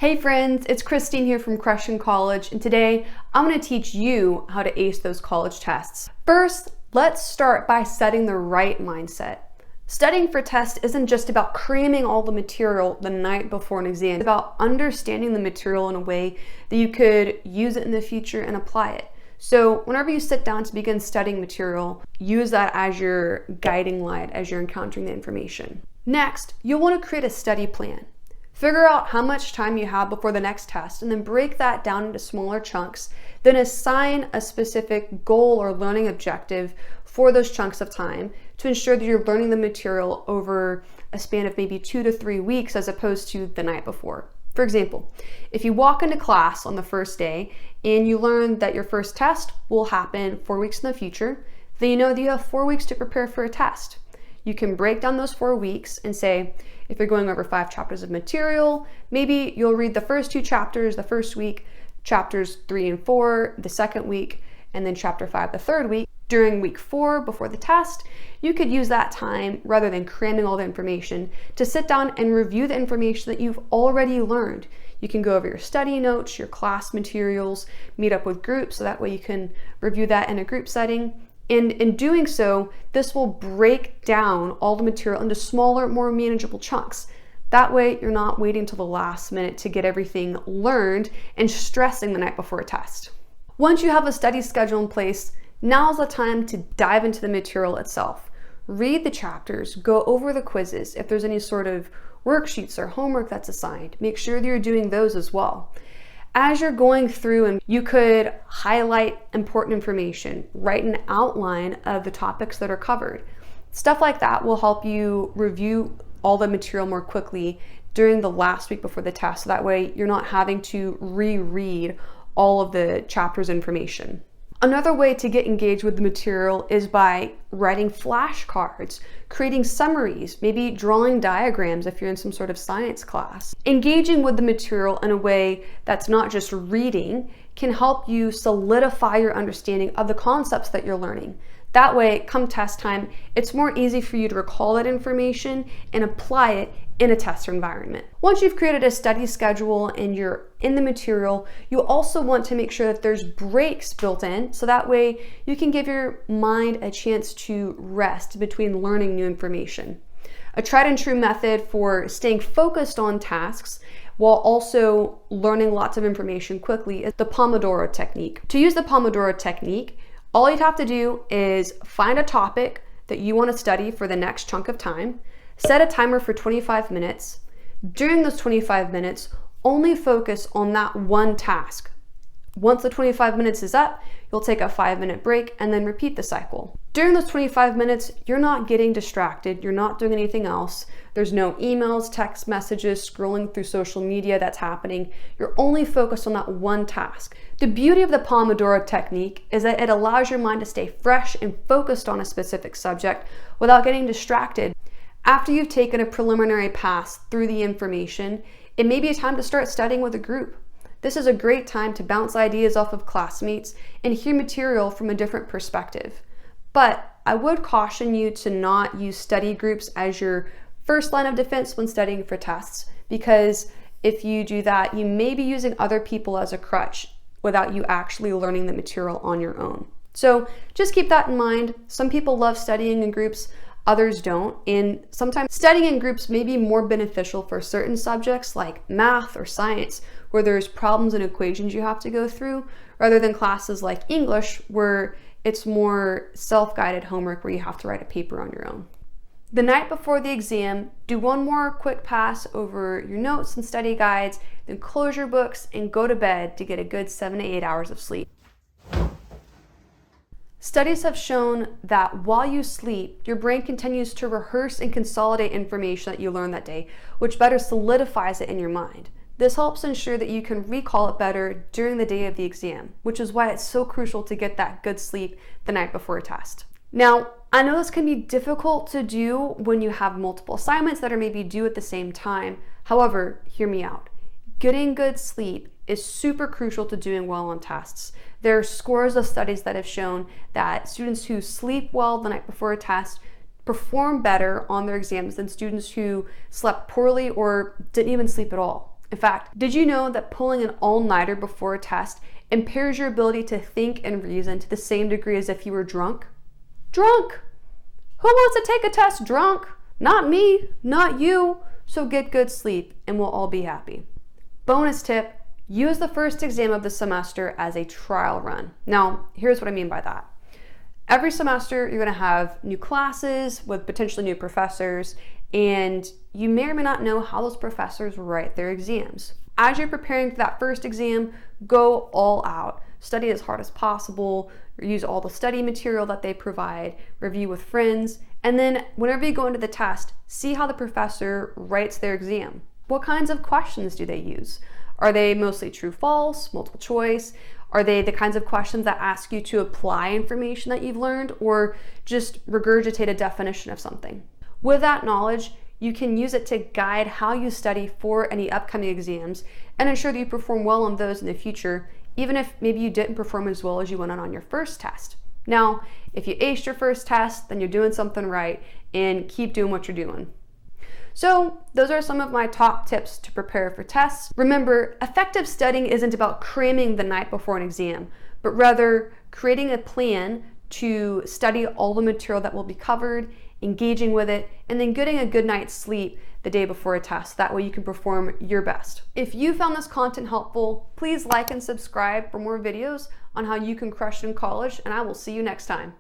Hey friends, it's Christine here from Crushing College, and today I'm going to teach you how to ace those college tests. First, let's start by setting the right mindset. Studying for tests isn't just about cramming all the material the night before an exam. It's about understanding the material in a way that you could use it in the future and apply it. So whenever you sit down to begin studying material, use that as your guiding light as you're encountering the information. Next, you'll want to create a study plan. Figure out how much time you have before the next test and then break that down into smaller chunks. Then assign a specific goal or learning objective for those chunks of time to ensure that you're learning the material over a span of maybe 2 to 3 weeks as opposed to the night before. For example, if you walk into class on the first day and you learn that your first test will happen 4 weeks in the future, then you know that you have 4 weeks to prepare for a test. You can break down those 4 weeks and say, if you're going over 5 chapters of material, maybe you'll read the first 2 chapters the first week, chapters 3 and 4 the second week, and then chapter 5 the third week. During week 4 before the test, you could use that time rather than cramming all the information to sit down and review the information that you've already learned. You can go over your study notes, your class materials, meet up with groups so that way you can review that in a group setting. And in doing so, this will break down all the material into smaller, more manageable chunks. That way, you're not waiting till the last minute to get everything learned and stressing the night before a test. Once you have a study schedule in place, now's the time to dive into the material itself. Read the chapters, go over the quizzes. If there's any sort of worksheets or homework that's assigned, make sure that you're doing those as well. As you're going through, and you could highlight important information, write an outline of the topics that are covered. Stuff like that will help you review all the material more quickly during the last week before the test. So that way you're not having to reread all of the chapter's information. Another way to get engaged with the material is by writing flashcards, creating summaries, maybe drawing diagrams if you're in some sort of science class. Engaging with the material in a way that's not just reading can help you solidify your understanding of the concepts that you're learning. That way, come test time, it's more easy for you to recall that information and apply it in a test environment. Once you've created a study schedule and you're in the material, you also want to make sure that there's breaks built in so that way you can give your mind a chance to rest between learning new information. A tried and true method for staying focused on tasks while also learning lots of information quickly is the Pomodoro technique. To use the Pomodoro technique, all you'd have to do is find a topic that you want to study for the next chunk of time, set a timer for 25 minutes. During those 25 minutes, only focus on that one task. Once the 25 minutes is up, you'll take a 5-minute break and then repeat the cycle. During those 25 minutes, you're not getting distracted, you're not doing anything else. There's no emails, text messages, scrolling through social media that's happening. You're only focused on that one task. The beauty of the Pomodoro technique is that it allows your mind to stay fresh and focused on a specific subject without getting distracted. After you've taken a preliminary pass through the information, it may be time to start studying with a group. This is a great time to bounce ideas off of classmates and hear material from a different perspective. But I would caution you to not use study groups as your first line of defense when studying for tests, because if you do that, you may be using other people as a crutch without you actually learning the material on your own. So just keep that in mind. Some people love studying in groups, others don't, and sometimes studying in groups may be more beneficial for certain subjects like math or science, where there's problems and equations you have to go through, rather than classes like English, where it's more self-guided homework where you have to write a paper on your own. The night before the exam, do one more quick pass over your notes and study guides, then close your books and go to bed to get a good 7 to 8 hours of sleep. Studies have shown that while you sleep, your brain continues to rehearse and consolidate information that you learned that day, which better solidifies it in your mind. This helps ensure that you can recall it better during the day of the exam, which is why it's so crucial to get that good sleep the night before a test. Now, I know this can be difficult to do when you have multiple assignments that are maybe due at the same time. However, hear me out. Getting good sleep is super crucial to doing well on tests. There are scores of studies that have shown that students who sleep well the night before a test perform better on their exams than students who slept poorly or didn't even sleep at all. In fact, did you know that pulling an all-nighter before a test impairs your ability to think and reason to the same degree as if you were drunk? Drunk! Who wants to take a test drunk? Not me, not you. So get good sleep and we'll all be happy. Bonus tip, use the first exam of the semester as a trial run. Now, here's what I mean by that. Every semester, you're gonna have new classes with potentially new professors, and you may or may not know how those professors write their exams. As you're preparing for that first exam, go all out. Study as hard as possible, use all the study material that they provide, review with friends, and then whenever you go into the test, see how the professor writes their exam. What kinds of questions do they use? Are they mostly true, false, multiple choice? Are they the kinds of questions that ask you to apply information that you've learned or just regurgitate a definition of something? With that knowledge, you can use it to guide how you study for any upcoming exams and ensure that you perform well on those in the future, even if maybe you didn't perform as well as you went on your first test. Now, if you aced your first test, then you're doing something right, and keep doing what you're doing. So those are some of my top tips to prepare for tests. Remember, effective studying isn't about cramming the night before an exam, but rather creating a plan to study all the material that will be covered, engaging with it, and then getting a good night's sleep the day before a test. That way you can perform your best. If you found this content helpful, please like and subscribe for more videos on how you can crush in college, and I will see you next time.